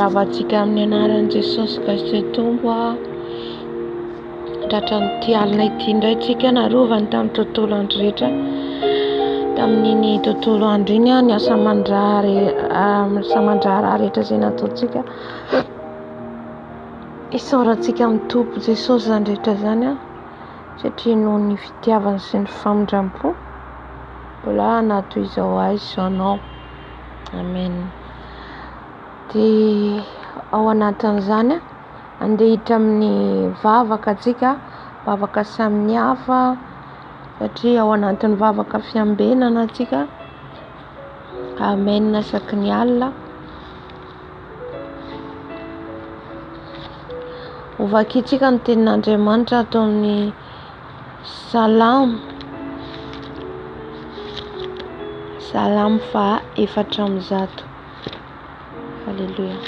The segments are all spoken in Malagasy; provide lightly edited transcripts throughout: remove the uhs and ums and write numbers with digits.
Ravatsika amin'ny anaran'i Jesosy Kristy Tompo tratran'ity alina ity indray tsika narovany tamin'ny tontolo andro rehetra. Tamin'iny tontolo andro iny ny asa aman-draharaha rehetra izay nataontsika isaorantsika amin'ny Tompo Jesosy zany rehetra zany satria noho ny fitiavana sy ny famindrampo mbola natoy izao azy isanao. Amen. Dia ao anatin'izany andeha hiditra amin'ny vavaka antsika, vavaka samihafa satria ao anatin'ny vavaka fiambenana antsika. Amen. Nasaky ny alina hovakintsika ny tenin'Andriamanitra atao amin'ny Salamo 400. Halleluja.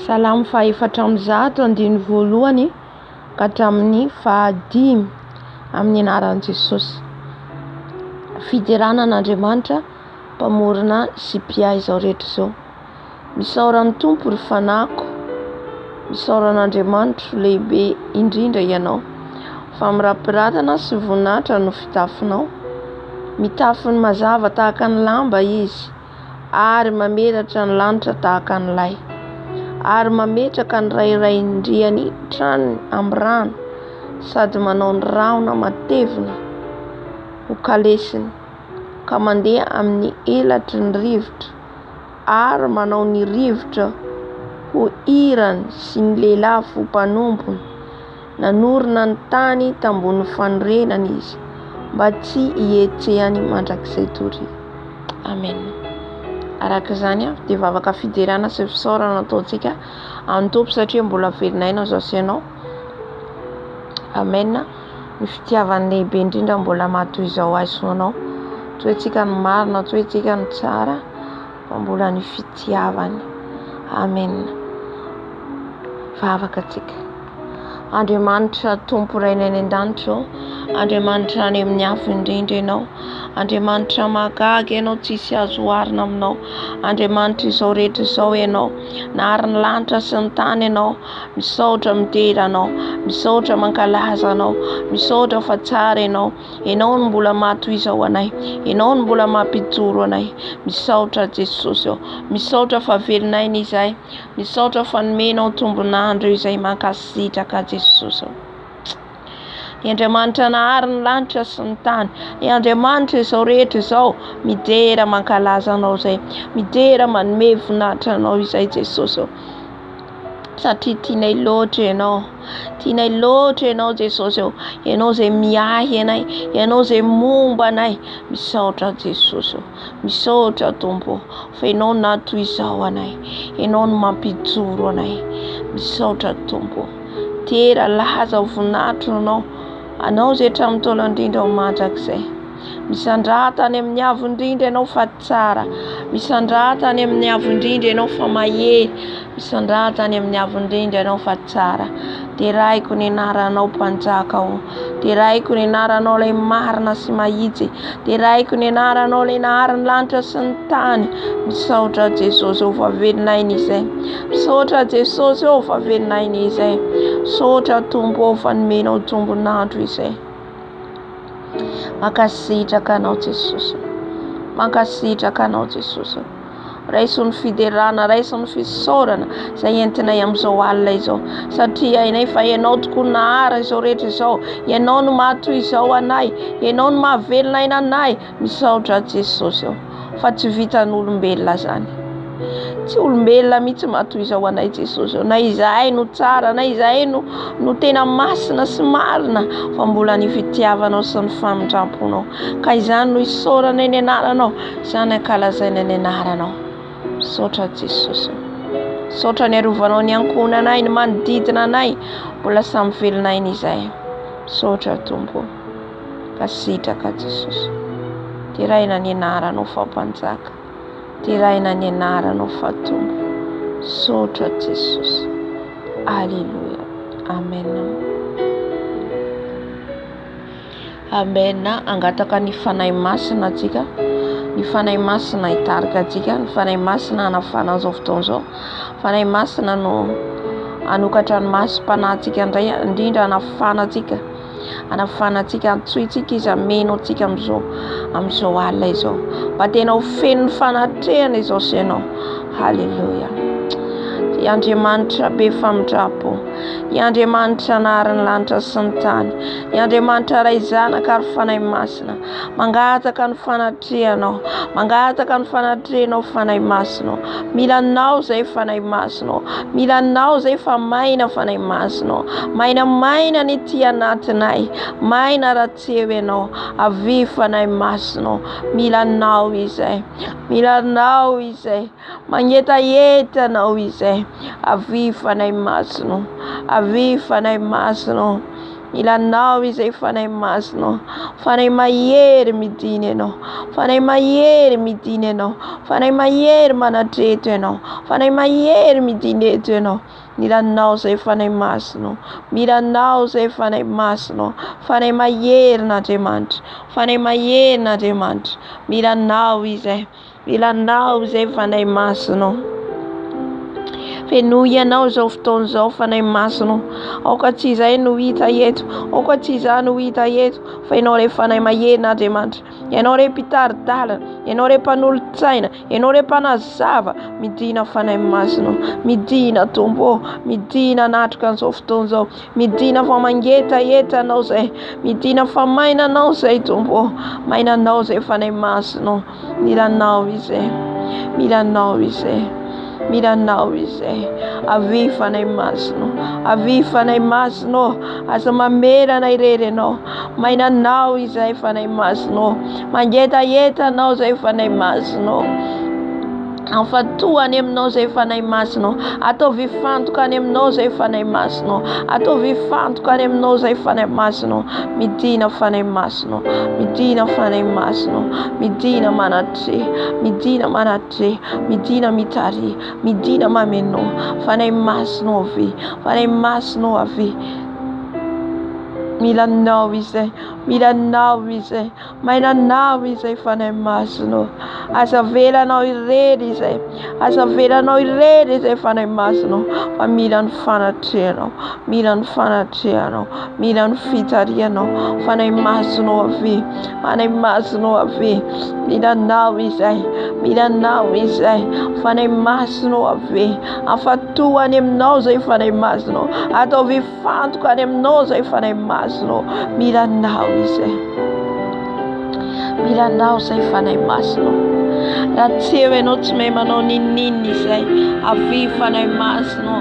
Salamo 400 andiny voalohany ka hatramin'ny 5 amin'ny anaran'i Jesosy. Fideranan'Andriamanitra mpamorona sy mpiay izao rehetra izao. Misaora amin'ny Tompo ry fanako, misaora an'Andriamanitra lehibe indrindra ianao, fa mirapiratana sy voninahitra no fitafinao. Mitafy ny mazava tahaka ny lamba izy, ary mamelatra ny lanitra tahaka ny lay, ary mametraka ny rairaindriany tranony amin'ny rano, sady manao ny rahona matevina ho kalesiny, ka mandeha amin'ny elatry ny rivotra, ary manao ny rivotra ho irany sy ny lehilahy ho mpanompony. Nanorina ny tany tambony fanorenana izy, mba tsy hietsehany mandrakizay tory. Amen. Araka izany dia vavaka fiderana sy fisaorana ataontsika amin'ny Tompo satria mbola velon'aina zao sy ianao. Amen. Ny fitiavany lehibe indrindra mbola matoy izao azy soanao. Toetsika ny marina, toetsika ny tsara, fa mbola ny fitiavany. Amen. Vavaka tsika. Andriamanitra Tompo raina any an-danitra, Andriamanitra any amin'ny afo indrindra ianao, Andriamanitra mahagaga ianao, tsisy azo oharina aminao. Andriamanitra izao rehetra izao ianao, nahary ny lanitra sy ny tany ianao, misaotra mideranao, misaotra mankalaza anao, misaotra fa tsara ianao. Ianao no mbola matoy izao anay, ianao no mbola mampijoro anay. Misaotra Jesosy ao, misaotra fa velon'aina izay, misaotra fa nomenao tombonandro izay mankasitraka Jesosy ao. Ny Andriamanitra nahary ny lanitra sy ny tany, ny Andriamanitra izao rehetra izao midera mankalaza anao izay, midera manome voninahitra anao izay Jesosy ao. Satria tianay loatra ianao, tianay loatra ianao Jesosy ao, ianao izay miahy anay, ianao izay momba anay. Misaotra Jesosy ao, misaotra Tompo, fa ianao natoy izao anay, ianao no mampijoro anay. Misaotra Tompo, tera laza voninahitra anao, anao izay hatramin'ny taona indrindra ho mandrakizay. Misandraha tany amin'ny avo indrindra ianao fa tsara, misandraha tany amin'ny avo indrindra ianao fa mahery, misandraha tany amin'ny avo indrindra ianao fa tsara. Teraiko ny anaranao mpanjaka ao, teraiko ny anaranao ilay marina sy mahitsy, teraiko ny anaranao ilay nahary ny lanitra sy ny tany. Misaotra Jesosy ao fa velon'aina izay, misaotra Jesosy ao fa velon'aina izay, misaotra Tompo ao fa nomenao tombonandro izay. Mankasitraka anao Jesosy, mankasitraka anao Jesosy. Raiso ny fiderana, raiso ny fisaorana izay entinay amin'izao alina izao, satria hainay fa ianao tokoa nahary izao rehetra izao, ianao no matoy izao anay, ianao no mahavelon'aina anay. Misaotra Jesosy ao, fa tsy vitan'olombelona zany, tsy olombelona mihitsy matoy izao anay Jesosy ao. Na izahay no tsara, na izahay no tena masina sy marina, fa mbola ny fitiavanao sy ny famindramponao. Ka izany no isaorana ny anaranao, izany ankalazaina ny anaranao. Misaotra Jesosy, misaotra ny arovanao ny ankona anay, ny manodidina anay, mbola samy velon'aina izay. Misaotra Tompo, kasitraka Jesosy. Teraina ny anaranao fa mpanjaka, teraina ny anaranao fa Tompo. Misaotra Jesosy. Alleluia. Amen. Amen. Angataka ny fanahy masina atsika, ny fanahy masina hitarika atsika, ny fanahy masina anafana an'izao fotoana izao. Fanahy masina no anokatra ny masom-panahintsika indray, indrindra anafana atsika, antsointsika izy ameno atsika amin'izao alina izao. Mba tena ho feno ny fanatrehana izao ianao. Haleluya. I Andriamanitra be famindrapo, i Andriamanitra anaran'ny lanitra sy ny tany, i Andriamanitra ray zanaka ary fanahy masina, mangataka ny fanatrehanao, mangataka ny fanatrehanao fanahy masina. Milanao zay fanahy masina, milanao zay fa maina fanahy masina, maina ny ety anatinay, maina raha tsy eo ianao, avy fanahy masina, milanao izay, magnetaentanao izay, avy fanahy masina, avy fanahy masina, milanao izay fanahy masina, fanahy mahery midina ianao, fanahy mahery midina ianao, fanahy mahery manatreto ianao, fanahy mahery midina eto ianao. Milanao zay fanahy masina, milanao zay fanahy masina, fanahy mahery n'Andriamanitra, fanahy mahery n'Andriamanitra, milanao izay fanahy masina. Fenoy ianao zao fotoana zao fanahy masina, aoka tsy izay no hita eto, aoka tsy izay no hita eto, fa ianao ray fanahy mahery n'Andriamanitra, ianao ray mpitari-dalana, ianao ray mpanolontsaina, ianao ray mpanazava, midina fanahy masina, midina tombo, midina anatrika an'izao fotoana zao, midina fa mangetaentanao zay, midina fa mainanao zay tombo, mainanao zay fanahy masina, milanao izay, avy fanahy masina, avy fanahy masina, aza mamerana irery ianao, mainanao izay fanahy masina, mangetaentanao zay fanahy masina, anfatohany aminao zay fanahy masina, ataovy fantokany aminao zay fanahy masina, ataovy fantokany aminao zay fanahy masina, midina fanahy masina, midina fanahy masina, midina manatre, midina mitary, midina mameno, fanahy masina avy, fanahy masina avy. Milanao izay, mainanao izay fanahy masina, aza velanao irery izay, fanahy masina, fa mila ny fanatrehanao, mila ny fitarianao, fanahy masina avy, milanao izay, fanahy masina avy, afatohany aminao zay fanahy masina, ataovy fantokany aminao zay fanahy masina, milanao zay fanahy masina. Raha tsy eo ianao tsy mahay manao ninninina izay, avy fanahy masina,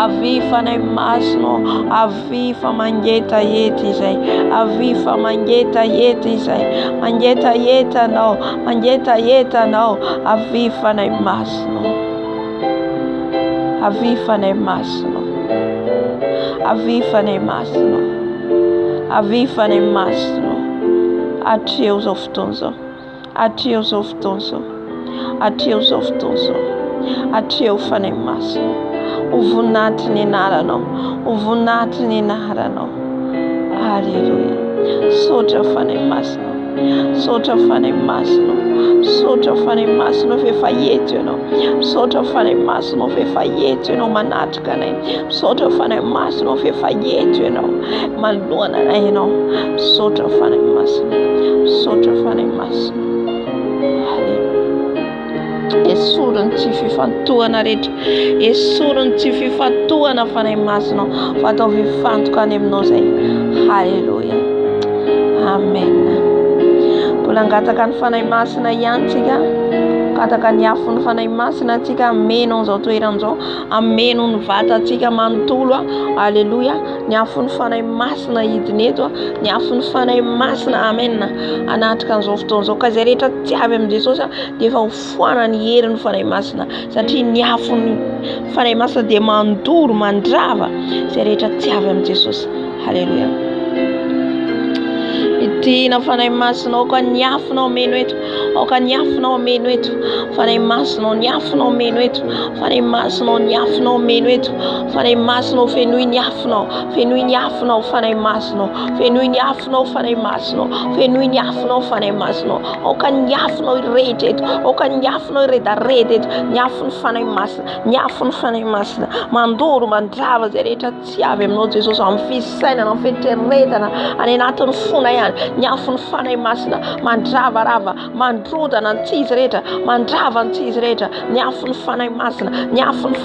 avy fanahy masina, avy fa mangetaety izay, avy fa mangetaety izay, mangetaentanao, avy fanahy masina, avy fanahy masina, avy fanahy masina, avy fanahy masina. Atreo zao fotoana zao, atreo zao fotoana zao, atreo zao fotoana zao, atreo fanahy masina, ovonatiny anaranao, ovonatiny anaranao. Haleluya. Sotra fanahy masina, sotra fanahy masina, sotra fanahy masina fefa eto ianao, sotra fanahy masina fefa eto ianao manatrika anay, sotra fanahy masina fefa eto ianao manoloana anay ianao, sotra fanahy masina, sotra fanahy masina. Esorony tsy fifantohana rehetra, esorony tsy fifantohana fanahy masina, fa ataovy fantokany aminao zay. Haleluya. Amen. Mbola angataka ny fanahy masina ihany tsika, angataka ny afon'ny fanahy masina tsika, ameno an'izao toeran'izao, ameno ny vatantsika manontolo. Haleluya. Ny afon'ny fanahy masina hidiny eto, ny afon'ny fanahy masina, amen, anatrika an'izao fotoana izao. Ka izay rehetra tsy avy amin'i Jesosy dia efa hofoana ny herin'ny fanahy masina, satria ny afon'ny fanahy masina dia mandoro, mandrava izay rehetra tsy avy amin'i Jesosy. Haleluya. midina fanahy masina aoka niafinao meno eto aoka niafinao meno eto fanahy masina niafinao meno eto fanahy masina niafinao meno eto fanahy masina fenoy niafinao fanahy masina fenoy niafinao fanahy masina fenoy niafinao fanahy masina aoka niafinao irehetra eto aoka niafinao iredareda eto niafiny fanahy masina mandoro mandrava zay rehetra tsy avy aminao Jesosy amin'ny fisainana amin'ny fitreretana any anatin'ny fona ihany niafiny fanahy masina mandravarava mandrodana ny tsizy rehetra mandrava ny tsizy rehetra niafiny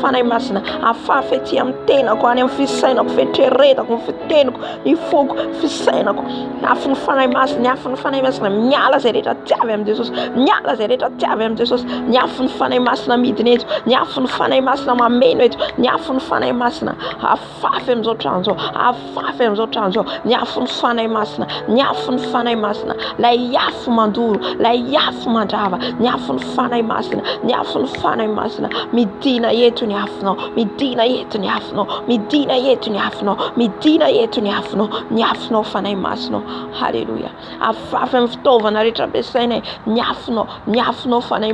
fanahy masina afafy ety amin'ny tenako any amin'ny fisainako fitreretako ny fiteniko ny foko fisainako niafiny fanahy masina miala zay rehetra tsy avy amin'ny Jesosy miala zay rehetra tsy avy amin'ny Jesosy niafiny fanahy masina midina eto niafiny fanahy masina mameno eto niafiny fanahy masina afafy amin'izao tranzao niafiny fanahy masina lay afo mandoro lay afo mandrava niafiny fanahy masina midina eto niafinao niafinao fanahy masina haleluya afafy amin'ny fitaovana rehetra ampiasainay niafinao fanahy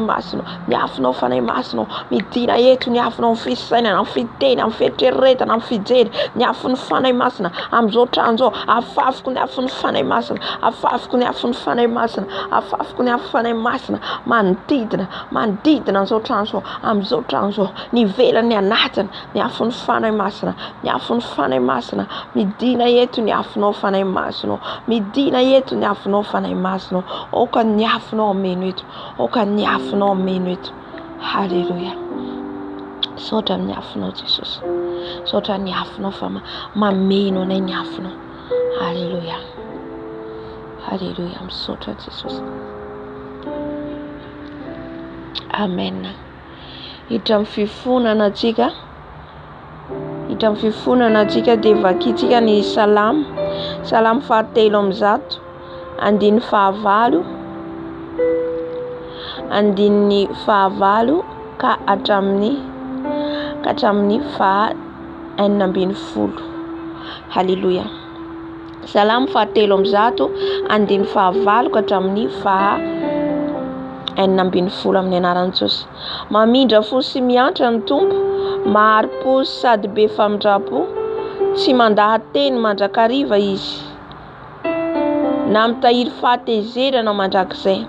masina midina eto niafinao amin'ny fisainana amin'ny fiteny amin'ny fitreretana amin'ny fijery niafiny fanahy masina amin'izao tranzao afafiko niafiny fanahy masina manodidina amin'izao tranzao nivelany anatiny niafiny fanahy masina midina eto niafinao fanahy masina aoka niafinao meno eto haleluya saotra niafinao Jesosy saotra niafinao fa mameno anay niafinao haleluya misaotra Jesosy amen hiditra amin'ny fifonana antsika dia vakitsika ny salamo 7:1 andiny fahavalo ka hatramin'ny 4:40 haleluya salamo 7:1 andiny fahavalo ka hatramin'ny 4:40 amin'ny anaran'i Jesosy mamindra fo sy miantra ny tompo mahari-po sady be famindrapo tsy mandahan-teny mandrakariva izy na mitahiry fahatezerana mandrakizay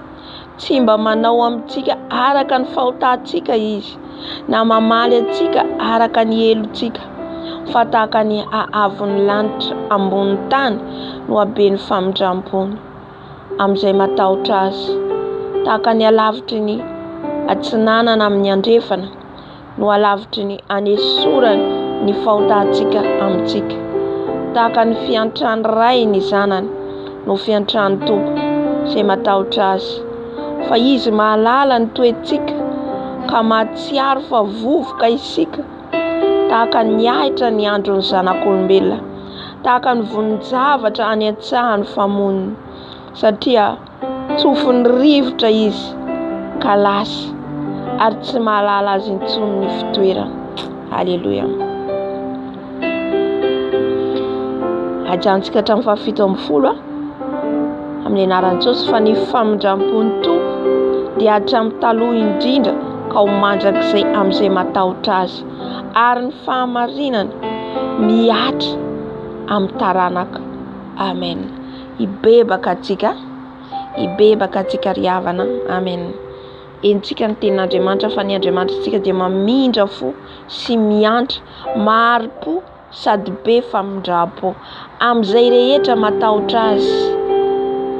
tsy mba manao amintsika araka ny fahotantsika izy na mamaly antsika araka ny helontsika fa tahaka ny ahavon'ny lanitra ambony tany no habeny famindrampony amin'izay matahotra azy tahaka ny alavitry ny atsinanana amin'ny andrefana no alavitry ny anesorany ny fahotantsika amintsika tahaka ny fiantrany ray ny zanany no fiantrany tompo izay matahotra azy fa izy mahalala ny toetsika ka mahatsiaro fa vovoka isika tahaka ny ahitra ny andron'ny zanak'olombelona tahaka ny vonin-javatra any an-tsahany famoniny satria tsofin'ny rivotra izy ka lasa ary tsy mahalala azy intsony ny fitoerana haleluya ajantsika hatramin'ny 7:10 amin'ny anaran'i Jesosy fa ny famindrampony tompo dia hatramin'ny taloha indrindra ka ho mandrakizay amin'izay matahotra azy ary ny fahamarinany miatra amin'ny taranaka amen ibebaka atsika riavana amen entsika ny tenin'Andriamanitra fa ny Andriamanitra tsika dia mamindra fo sy miantra mahari-po sady be famindrapo amin'izay rehetra matahotra azy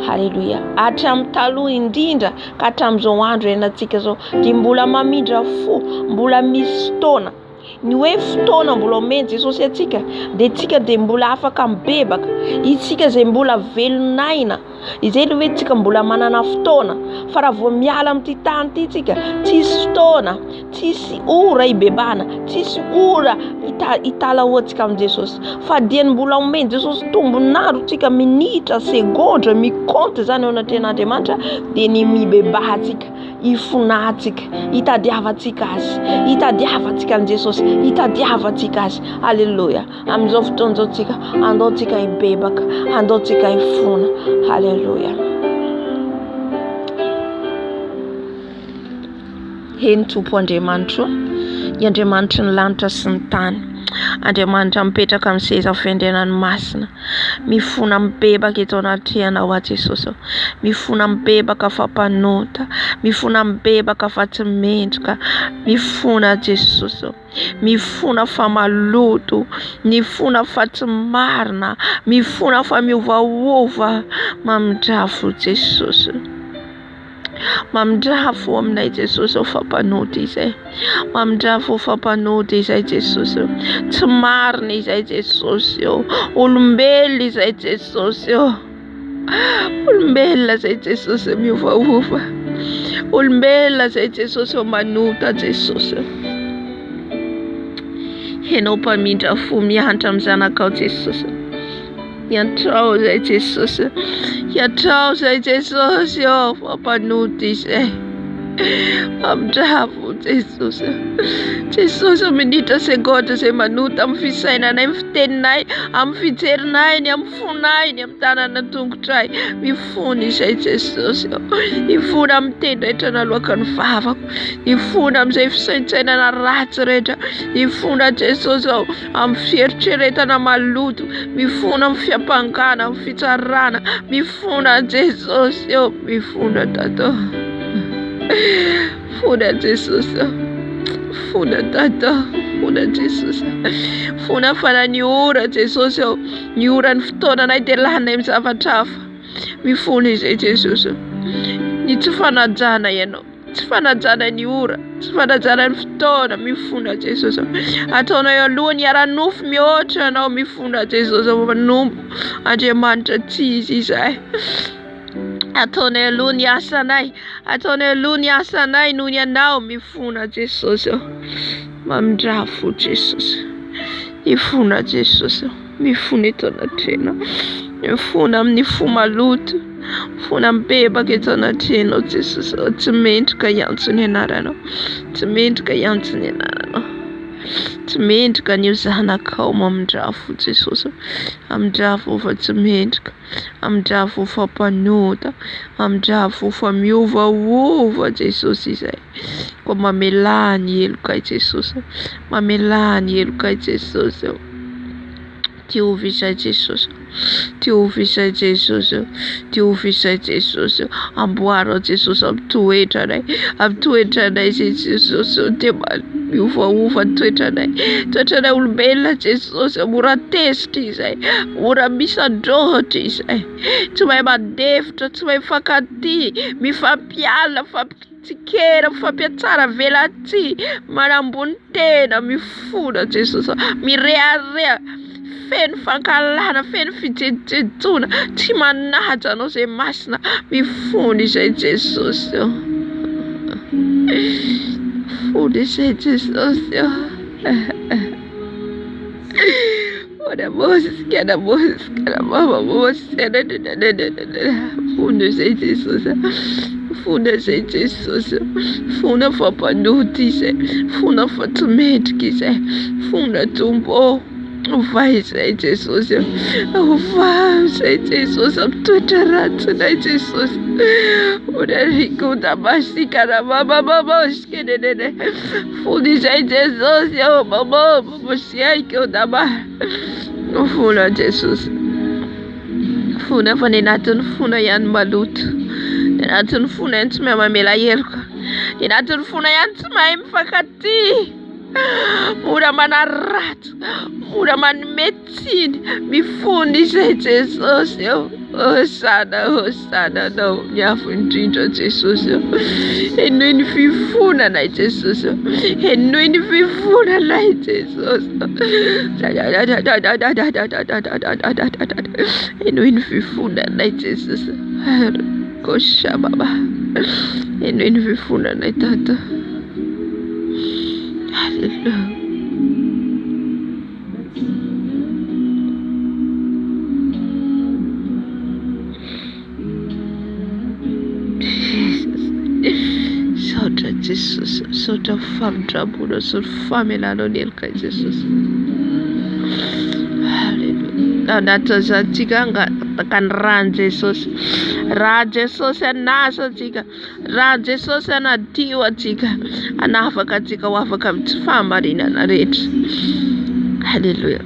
haleluya hatramin'ny taloha indrindra ka hatramin'izao andro ianantsika zao dia mbola mamindra fo mbola misy fotoana ny hoe fotoana mbola omeny Jesosy atsika dia tsika dia mbola afaka mibebaka isika izay mbola velonaina izay ilay hoe tsika mbola manana fotoana fa raha vao miala amin'ity tany ity tsika tsisy fotoana tsisy ora ibebana tsisy ora hitalahoantsika amin'i Jesosy fa dia mbola omeny Jesosy tombonandro tsika minitra segondra mikonty zany ao anaty Andriamanitra dia ny mibebahantsika ifonatsika, hitadiavantsika azy, hitadiavantsika an' Jesosy, hitadiavantsika azy. Haleloia. Amin'izao fotoan'izao tsika andaontsika hibebaka, andaontsika hifona. Haleloia. Heny Tompo Andriamanitra, i Andriamanitra ny lanitra sy ny tany, Andriamanitra mipetraka amin'ny seza fiandrianany masina, mifona mibebaka eto anatrehana a Jesosy, mifona mibebaka fampanota, mifona mibebaka fa tsy mendrika, mifona Jesosy, mifona fa maloto, mifona fa tsy marina, mifona fa miovaova, mamindrafo Jesosy. Mamindrafo aminay Jesosy fampanota izay, mamindrafo fampanota izay Jesosy, tsy marina izay Jesosy, olombelona izay Jesosy, olombelona izay Jesosy miovaova, olombelona izay Jesosy manota Jesosy. Ianao mpamindra fo miantra amin'ny zanakao Jesosy, iantrao izay Jesosy, iantrao izay Jesosy, fampanota izay, mamindrafo Jesosy. Jesosy minitra segondra izay manota amin'ny fisainanay, amin'ny fiteninay, amin'ny fijerinay, ny amin'ny fonay, ny amin'ny tanana tongotray, mifona izay Jesosy, mifona amin'ny tendretra naloaka ny vavako, mifona amin'izay fisaintsainana ratsy rehetra, mifona Jesosy amin'ny fieritreretana maloto, mifona amin'ny fiampangana, amin'ny fitsarana, mifona Jesosy, mifona Tata, fona Jesosy, fona Tata, fona Jesosy, fona fana ny ora Jesosy, ny ora ny fotoananay dia lanay amin'ny zavatra hafa, mifona izay Jesosy, ny tsy fanajana ianao, tsy fanajana ny ora, tsy fanajana ny fotoana, mifona Jesosy, ataonao eo alohany ara-nofo mihoatra ianao, mifona Jesosy, manompo Andriamanitra tsy izy izay. Ataonay aloha ny asanay, ataonay aloha ny asanay noho ny anao, mifona Jesosy, mamindrafo Jesosy, mifona Jesosy, mifona eto anatrehana, mifona amin'ny fo maloto, mifona mibebaka eto anatrehana Jesosy, tsy mendrika iantso ny anaranao, tsy mendrika iantso ny anaranao, tsy mendrika ny zanakao, mamindrafo Jesosy, mamindrafo fa tsy mendrika, mamindrafo fampanota, mamindrafo fa miovaova Jesosy izay, ko mamelà ny helokay Jesosy, mamelà ny helokay Jesosy, Diovy izay Jesosy, Diovy izay Jesosy, Diovy izay Jesosy, amboaro Jesosy amin'ny toetranay, amin'ny toetranay izay Jesosy, dia miovaova toetranay, toetranay olombelona Jesosy, mora tesitra izay, mora misandrohatra izay, tsy mahay mandefitra, tsy mahay mifankatia, mifampiala, mifampitikera, mifampiatsara velatsia, manambony tena, mifona Jesosy, mirearea, feno fankalana, feno fijejoana, tsy manaja anao izay masina, mifona izay Jesosy, mifona izay Jesosy, ora mosika, na mosika, na mama mosika, mifona izay Jesosy, mifona izay Jesosy, mifona fampanota izay, mifona fa tsy mendrika izay, mifona Tompo, ova izay Jesosy, ova izay Jesosy, amin'ny toetra ratsinay Jesosy, ora rikoda masika na mama mosika, mifona izay Jesosy, mama mosiaika dama, mifona Jesosy, mifona fa ny anatin'ny fona ihany maloto, ny anatin'ny fona ihany tsy mahay mamela heloka, ny anatin'ny fona ihany tsy mahay mifankatia, mora manaratsy, mora manometsiny, mifona izay Jesosy, hosana anao, miafo indrindra Jesosy, enoy ny fifonanay Jesosy, enoy ny fifonanay Jesosy, enoy ny fifonanay Jesosy, kosha baba, enoy ny fifonanay Tata. Hallelujah. Jesus. Sota fam trabudo sot famila no del kai Jesus. Hallelujah. Data za tiganga kan ran Jesus. Ra Jesus nasa tiga. Ra Jesus na diwa tiga. Anafa katika wafa kamtfamba dina na ret. Hallelujah.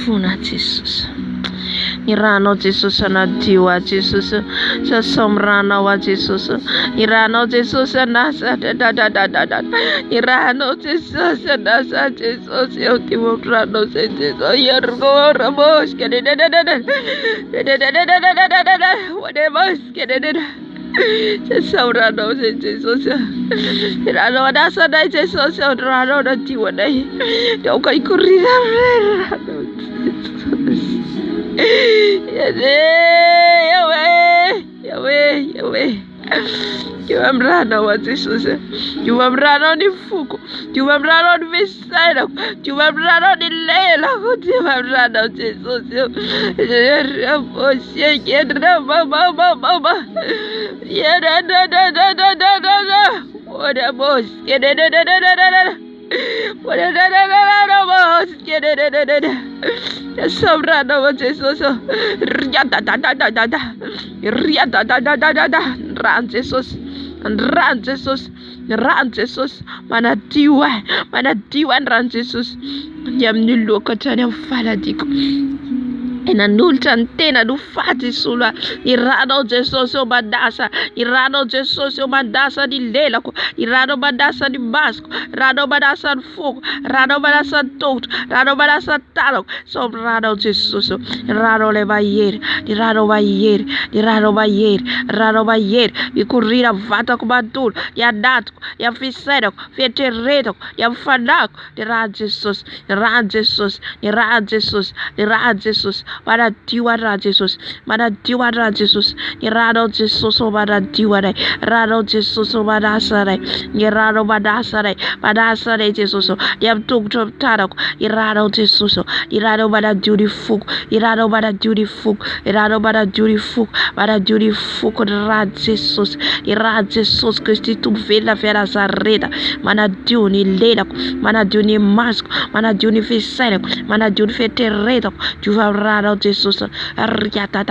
Funa Jesus. Irano Jesus na diwa Jesus sa somrana wa Jesus Irano Jesus na sa da Irano Jesus na sa Jesus yo timurano sa Jesus yergo ramos kede whatever kede sa somrano sa Jesus Irano na sa na Jesus Irano na diwa na daw kay kurina Yahweh. Mrana wa Jesus. Mrana ni fuko. Mrana ni visaida. Mrana ni lela. Mrana wa Jesus. Mama. What a boss. Sobrano wa Jesus. Ran Jesus. Mana diwa ran Jesus. Yam nilu katanya faladiko. En anulta antena du fati sulla irano Jesus badasa irano Jesus badasa di lelako irano badasa di basco rano badasa fuoco rano badasa tot rano badasa talo sobrano Jesus rano le vaier di rano vaier vi corrira vata comantur ya dato ya fisero fietereto ya fanaco di ran Jesus Mana diwara Jesus, Irado Jesus mana diwara, Rado Jesus mana sare, Irado mana sare Jesus, Yam tuk tarok, Irado Jesus, Irado mana duty fuk, Irado mana duty fuk, Rad Jesus, Irad Jesus Christi tu vela vera sareta, mana duni leda, mana duni mask, mana duni fisere, mana duni fetereto, Juvarado Jesus, Riata.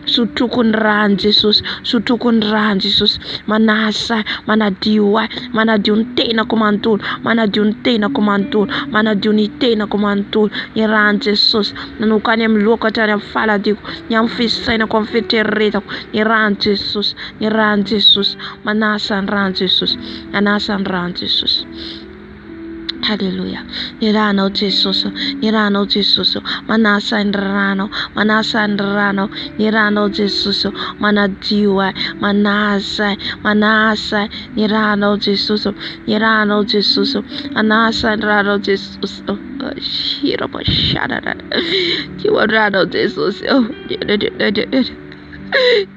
Sutukun ran Jesus, manasa, manadiwa, manadiunte na kumantul, manadiunite na kumantul, Iran Jesus, nanukanya mlokata na fala diku, nyam fisa na konfitereta, Iran Jesus, manasa ran Jesus. Hallelujah. Nirano Jesus. Manasa nirano. Nirano Jesus. Manadiwa. Manasa. Nirano Jesus. Anasa nirano Jesus. Shira bashara. Tiwarano Jesus.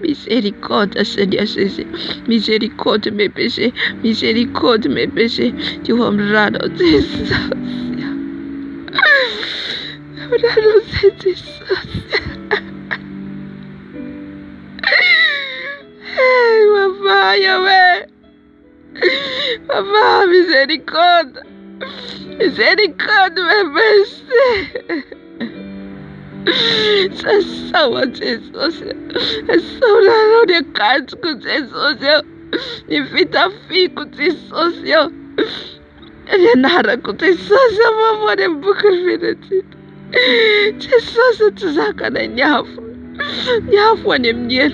Misericórdia, Senhor Jesus. Misericórdia, meu PC. Tu honrado, Jesus. Honrado, Jesus. Ei, mamãe, Yahweh. Mamãe, misericórdia. Meu PC. Sawa Jesus, sawa de canto com Jesus, de fita fico Jesus, de nada com Jesus, mamãe de boca vida, Jesus tu saca na nhafu ne mnyer,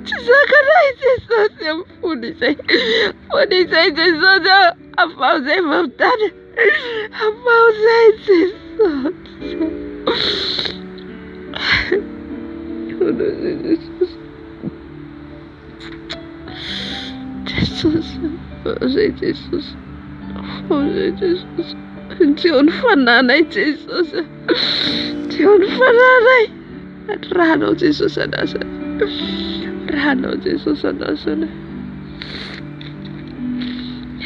tu saca na Jesus, fundi sai Jesus, a pausa é voltada, a pausa é Jesus. Jesus. Dion fananay Jesus. Rano Jesus anasa.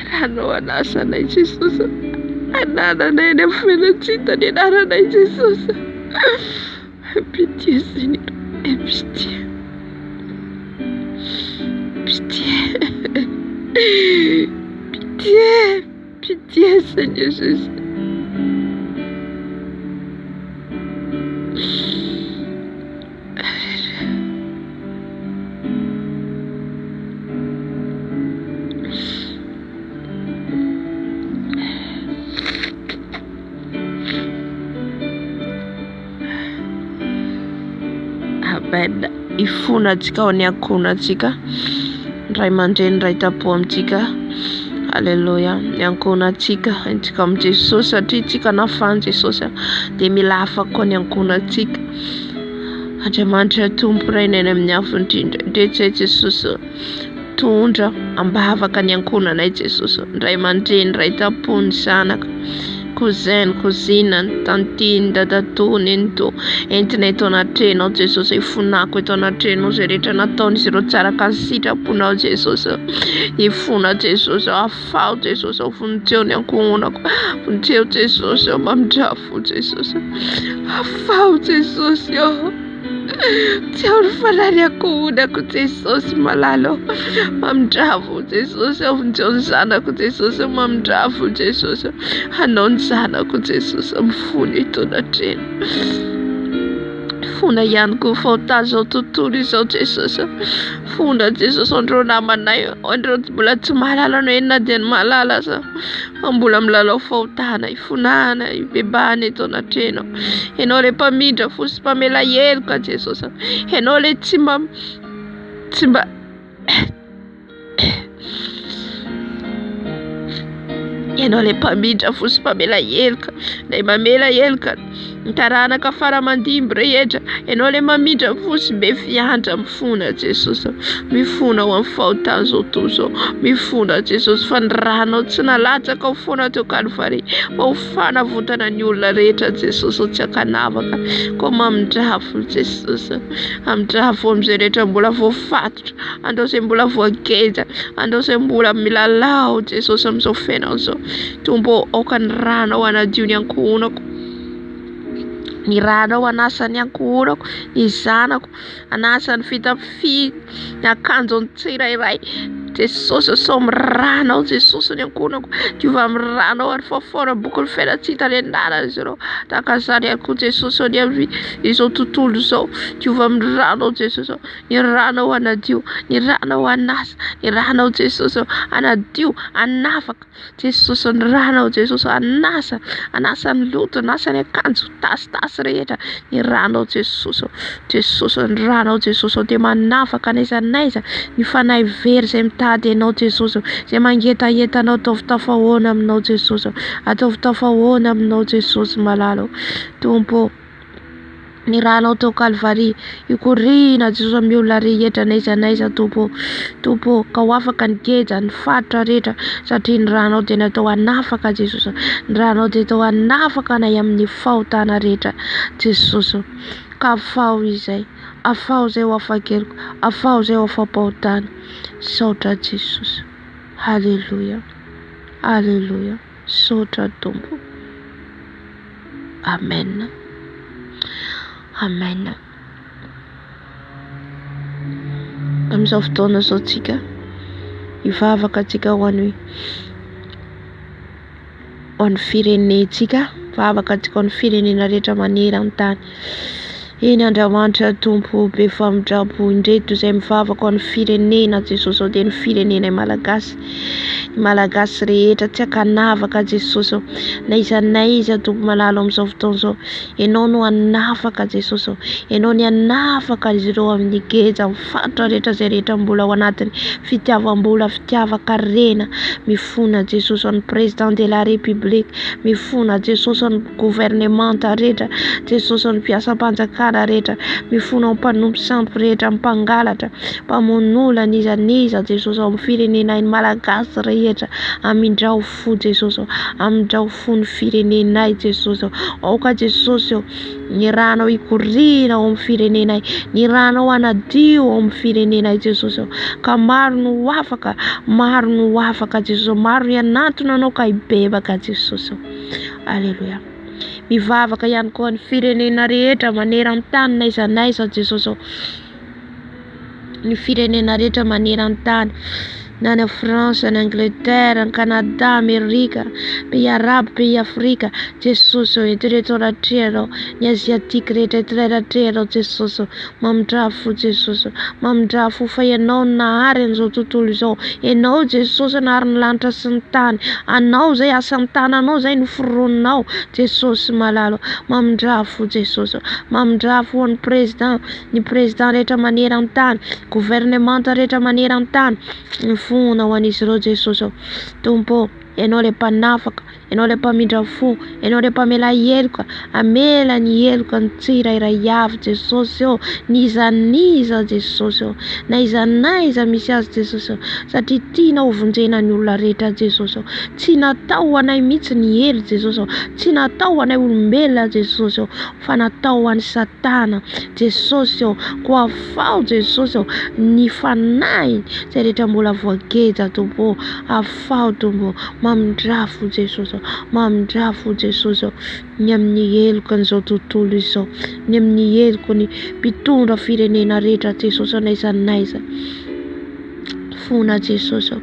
Rano anasa na Jesus. Anana na ina felicita ni nana na Jesus. Pitié, Seigneur. Aie pitié. Pitié. Pitié. Pitié, Seigneur Jésus. Amen. Ifuna antsika ny ankohona antsika. Ray aman-dreny ray tapo amintsika. Haleluya. Ny ankohona antsika antsika amin'ny Jesosy satria antsika nafany Jesosy dia mila afaka ny ankohona antsika. Andriamanitra tompo ray neny amin'ny afo indrindra. Ndretsy Jesosy tondra ambavaka ny ankohonanay Jesosy. Ray aman-dreny ray tapo ny zanaka. Cousin, cousine, tantiny, dadatony, ento entina eto anatrenao Jesosy. Ifonako eto anatrenao zay rehetra nataon'izy ireo tsara ka ny sitraponao Jesosy. Ifona Jesosy, afao Jesosy, vonintseo ny ankohonako. Vonintseo Jesosy, mamindrafo Jesosy. Afao Jesosy. Tsy ao ny fanary ankohonako Jesosy malalo. Mamindrafo Jesosy, vonintseo ny zanako Jesosy, mamindrafo Jesosy. Hanao ny zanako Jesosy mifony eto anatrena. Fona ihany koa fahotana zao tontolo izao Jesosy. Fona Jesosy andreo namanay, andreo mbola tsy mahalala no enina dia ny mahalala sa. Mbola milalao fahotana, ifonana, ibebany eto anatrena. Ianao le mpamindra fosy mpamela heloka Jesosy. Ianao le tsy mba ianao le mpamindra fosy mpamela heloka. Le mamela heloka ny taranaka faramandimby rehetra. Ianao le mamindra fosy be fiandra mifona Jesosy. Mifona ho amin'ny fahotana zao tontolo zao. Mifona Jesosy fa ny ranao tsy nalatsaka ho foana teo Kalvary. Fa ho fanavotana ny olona rehetra Jesosy tsy akanavaka. Ko mamindrafo Jesosy. Amindrafo amin'izay rehetra mbola voafatotra. Andao izay mbola voageja. Andao izay mbola milalao Jesosy amin'izao fiainana zao. Tombo aoka ny ranao anadio ny ankohonako. Ny ranao anasa ny ankohonako, ny zanako anasa ny fitafiana, ny akanjo ny tsirairay Jesosy sao miranao Jesosy ny ankohonako. Diova miranao ary fafona boky fiaina tsy hita lenana izy ireo. Tahaka izany ihany koa Jesosy ny amin'ny izao tontolo izao. Diova miranao Jesosy. Ny ranao anadio, ny ranao anasa, ny ranao Jesosy anadio, anafaka Jesosy ny ranao Jesosy anasa, anasa ny loto, anasa ny akanjo tasitasy rehetra. Ny ranao Jesosy. Jesosy ny ranao Jesosy dia manafaka n'aiza n'aiza ny fanahy very izay mitady ianao Jesosy. Izay mangetaentanao ataovy tafahoana aminao Jesosy. Ataovy tafahoana aminao Jesosy malalo. Tompo ny ranao teo Kalvary ikorina Jesosy amin'ny olona rehetra n'aiza n'aiza Tompo. Tompo ka ho afaka ny geja ny fatotra rehetra satria ny ranao dia natao hanafaka Jesosy. Ny ranao dia natao hanafaka na amin'ny fahotana rehetra Jesosy. Ka afao izay. Afao izay ho afakeloko. Afao izay ho afampahotana. Saotra Jesosy. Haleluya. Haleluya. Saotra Tompo. Amen. Amen. Amin'izao fotoana izao tsika hivavaka antsika ho an'ny firenentsika. Vavaka antsika ho an'ny firenena rehetra manery amin'ny tany. Eny Andriamanitra Tompo be famindrapo indreto izay mivavaka ho an'ny firenena Jesosy ao dia ny firenena Malagasy. Malagasy rehetra tsy akanavaka Jesosy. Na iza n'aiza Tompo malalo amin'izao fotoana izao. Ianao no hanafaka Jesosy. Ianao ny hanafaka izy ireo amin'ny geja mifatotra rehetra izay rehetra mbola ao anatiny fitiavam-bola, fitiavan-karena. Mifona Jesosy ny président de la république. Mifona Jesosy ny gouvernemanta rehetra. Jesosy ny mpiasam-panjakana rehetra. Mifona ny mpanompo sampy rehetra, mpangalatra, mpamonola n'iza Jesosy ao amin'ny firenena Malagasy rehetra. Amindrao fo Jesosy. Amindrao fo ny firenenay Jesosy. Aoka Jesosy ny ranao ikorina ao amin'ny firenenay. Ny ranao anadio ao amin'ny firenenay Jesosy. Ka maro no afaka Jesosy. Maro ny anatona anao ka hibebaka Jesosy. Aleluya. mivavaka ihany koa ny firenena rehetra maneran-tany na iza naiza Jesosy. Ny firenena rehetra maneran-tany na ny France, ny Angleterre, ny Canada, Amerika, pays arabe, pays Afrika Jesosy eto-rehetra ny aziatika rehetra eto-rehetra Jesosy mamindrafo Jesosy mamindrafo fa ianao nahary an'izao tontolo izao, ianao Jesosy nahary ny lanitra sy ny tany, anao zay asan'ny tananao zay ny foroninao Jesosy malalo mamindrafo Jesosy mamindrafo ny président rehetra maneran-tany, gouvernement rehetra maneran-tany fona ho an'izy ireo Jesosy. Tompo, ianao le mpanafaka, ianao le mpamindra fo, ianao le mpamela heloka, amela ny heloka ny tsirairay avy Jesosy nizaniza Jesosy na iza naiza misy azy Jesosy satria tiana hovonjena ny olona rehetra Jesosy. Tsy natao ho anay mihitsy ny helo Jesosy, tsy natao ho anay olombelona Jesosy fa natao ho an'ny Satana Jesosy ko afao Jesosy ny fanahy zay rehetra mbola voageja Tompo, afao Tompo mamindrafo Jesosy mamindrafo Jesosy ny amin'ny heloka an'izao tontolo izao, ny amin'ny heloka ny mpitondra firenena rehetra Jesosy na iza naiza. Fona Jesosy,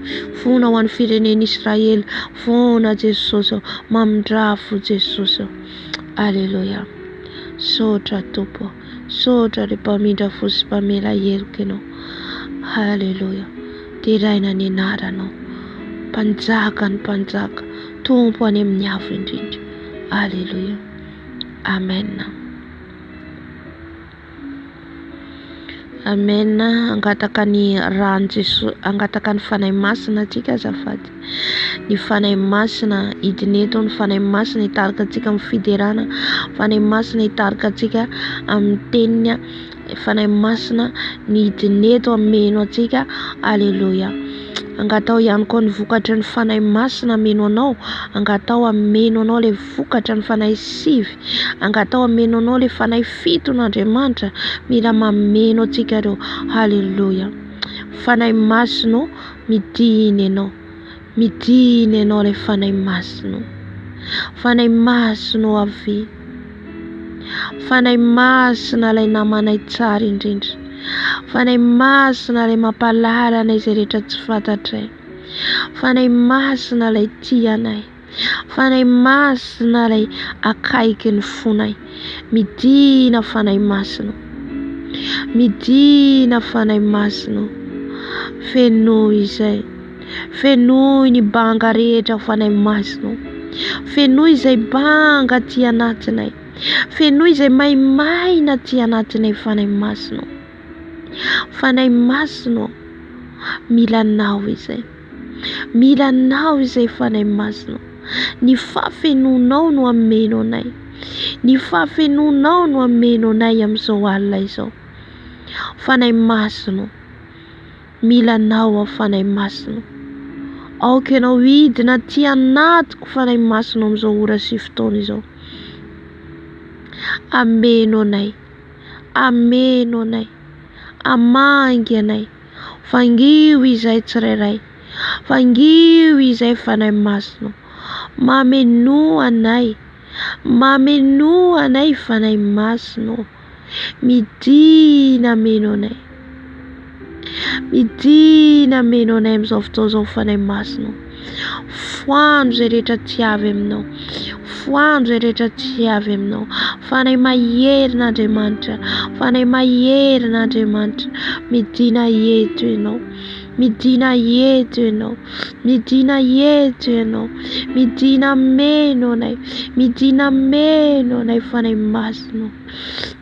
fona ho an'ny firenena Israely, fona Jesosy mamindrafo Jesosy. Alleluia. Sotra Tompo, sotra le mpamindra fo sy mpamela heloka ianao. Alleluia. Teraina ny anaranao, mpanjaka ny mpanjaka, Tompo any amin'ny avo indrindra. Alleluia. Amen. Amen. Angataka ny rano Jesosy, angataka ny fanahy masina atsika azafady. Ny fanahy masina idineto, ny fanahy masina hitarika atsika amin'ny fiderana, fanahy masina hitarika atsika amin'ny teniny, fanahy masina ny idineto ameno atsika. Alleluia. Angatao ihany koa ny vokatra ny fanahy masina ameno anao, angatao ameno anao le vokatra ny fanahy sivy, angatao ameno anao le fanahy fito n'Andriamanitra, mila mameno atsika ireo. Halleluia. Fanahy masina midiny ianao le fanahy masina, fanahy masina avy, fanahy masina ilay namanay tsara indrindra, fanahy masina ilay mampalalana anay izay rehetra tsy fantatray, fanahy masina ilay tia anay, fanahy masina ilay akaiky ny fonay. Midina fanahy masina, midina fanahy masina, fenoy izay, fenoy ny banga rehetra fanahy masina, fenoy izay banga ty anatinay, fenoy izay maimaina ty anatinay fanahy masina. Fanahy masina mila nao izay, mila nao izay fanahy masina. Ny fafenonao no ameno anay, ny fafenonao no ameno anay amin'izao alina izao. Fanahy masina mila nao fanahy masina. Aoka ianao hidina ty anatiko fanahy masina amin'izao ora sy fotoana izao. Ameno anay, ameno anay, amangy anay, fangio izay tsirairay, fangio izay fanahy masina, mameno anay, mameno anay fanahy masina. Midina meno anay, midina meno anay amin'izao fotoana izao fanahy masina. Foandro izay rehetra tiavy aminao, foandro izay rehetra tiavy aminao, fanahy maherin'Andriamanitra, fanahy maherin'Andriamanitra. Midina eto ianao, midina eto ianao, midina eto ianao, midina meno anay, midina meno anay fanahy masina.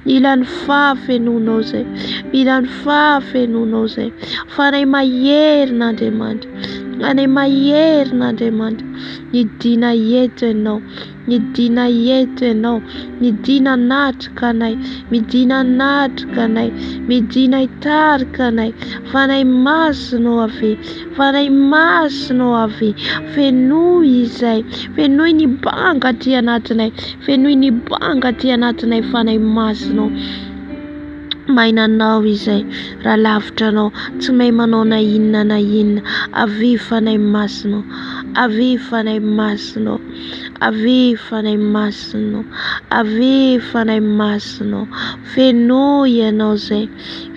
Mila ny fafenonao zay, mila ny fafenonao zay, fanahy maherin'Andriamanitra, fanahy maherin'Andriamanitra. Midina eto ianao, midina eto ianao, midina natrika anay, midina natrika anay, midina hitarika anay. Fanahy masina avy, fanahy masina avy, fenoy izay, fenoy ny banga ty anatinay, fenoy ny banga ty anatinay fanahy masina. Mainanao izay, raha lavitra anao, tsy mahay manao na inona, avy fanahy masina, avy fanahy masina, avy fanahy masina, avy fanahy masina, fenoy ianao zay,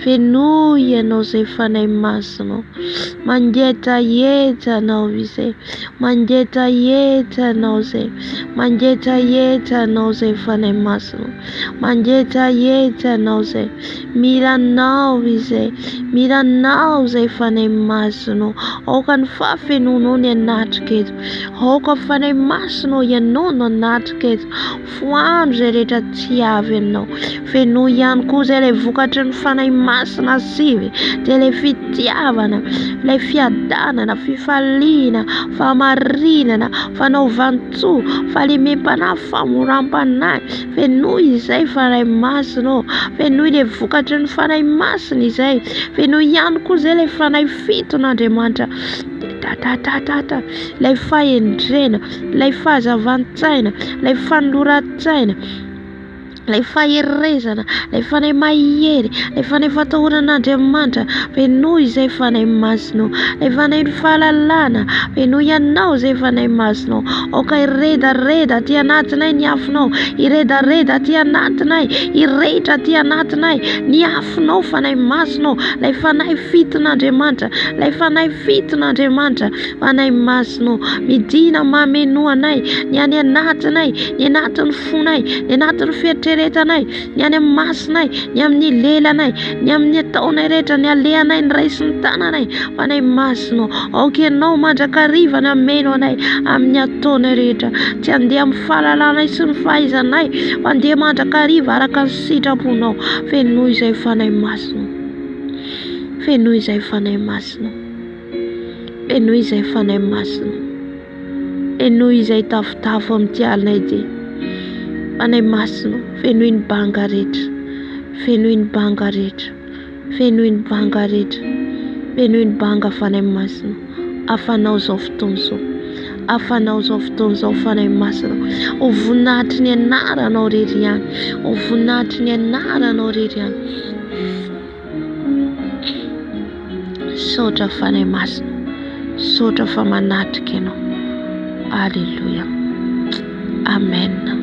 fenoy ianao zay fanahy masina, mangetaheta anao izay, mangetaheta anao zay, mangetaheta anao zay fanahy masina, mangetaheta anao zay, milanao izay, milanao zay fanahy masina, aoka ny fahafenonao ny anatrika eto, aoka fanahy masina ianao no anatrika eto, foandro zay rehetra tsy avy aminao, feno ihany koa zay ilay vokatry ny fanahy masina sivy, dia ilay fitiavana, ilay fiadanana, fifaliana, fahamarinana, fanaovantsoa, fahalemem-panahy, famoram-panahy, fenoy izay fanahy masina, fenoy ilay vokatry ny fanahy masina izay, fenoy ihany koa zay ilay fanahy fiton'Andriamanitra, tatatata, ilay fahendrena, ilay fahazavan-tsaina, ilay fanoloran-tsaina, ilay faherezana, ilay fanahy mahery, ilay fanahy fatahoran'Andriamanitra, fenoy izay fanahy masina, ilay fanahy fahalalana, fenoy ianao zay fanahy masina, aoka iredareda aty anatinay ny afinao, iredareda aty anatinay, irehitra aty anatinay ny afinao fanahy masina, ilay fanahy fiton'Andriamanitra, ilay fanahy fiton'Andriamanitra, fanahy masina, midina mameno anay, ny any anatinay, ny anatin'ny fonay, ny anatin'ny fieritreretanay, ny any amin'ny masinay, ny amin'ny lelanay, ny amin'ny ataonay rehetra, ny alehanay, ny ray sy ny tananay, fanahy masina, aoka ianao mandrakariva ny ameno anay amin'ny ataonay rehetra, tsy handeha amin'ny fahalalànay sy ny fahaizanay, fa handeha mandrakariva araka ny sitraponao, fenoy izay fanahy masina, fenoy izay fanahy masina, fenoy izay fanahy masina, fenoy izay tafotafo amin'ny alinay ity, fanahy masina, fenoy ny banga rehetra, fenoy ny banga rehetra, fenoy ny banga rehetra, fenoy ny banga fanahy masina, afanao zao fotoana zao, afanao zao fotoana zao fanahy masina, ho voninahitry ny anaranao rery ihany, ho voninahitry ny anaranao rery ihany, saotra fanahy masina, saotra fa manatrika ianao, alleluia, amen.